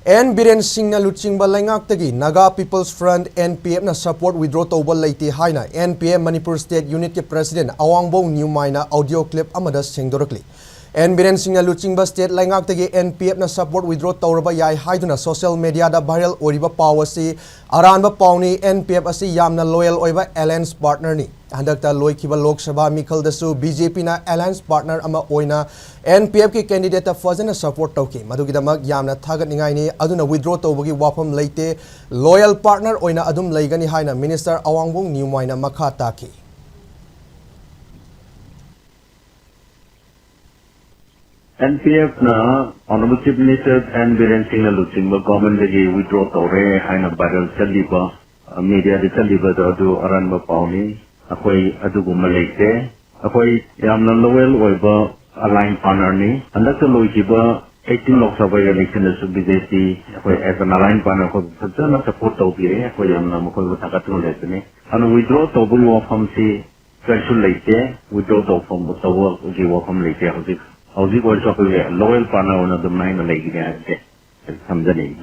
N Biren Singh Luching Balangak Naga People's Front NPF na support withdraw tawbal laiti haina NPF Manipur State Unit ke President Awangbo Newmaina audio clip amada sengdorakli. N Biren Singh Luching State Langak NPF na support withdraw tawraba yai haiduna social media da viral oriba pawasi aranba pawni NPF asi yamna loyal oiba alliance partner ni. Handakta loikiba Lok Sabha Mikhal dasu BJP na alliance partner ama oina NPF ki candidate fazana support tawki madugidamak yamna thagat ningai ni aduna withdraw tawbagi wafam leite loyal partner oina adum leigani haina Minister Awangbo Newmaina makha taki. NPF na Honorable Chief Minister N Biren Singh Luching government dagi withdraw tawre haina viral chaliba media de chaliba do aranba pawni akoi aduguma leite akoi yamna loyal oiba alliance partner ni andakta loikiba 18 Lok Sabha election su BJP akoi as an alliance partner ko sajana support tawbire akoi yamna mokoi takatu lesne anu withdraw tawbu wafam si special leite withdraw tawfam tawa gi wafam leite hauzik और loyal पाना होना तो नहीं मिलेगी क्या समझ नहीं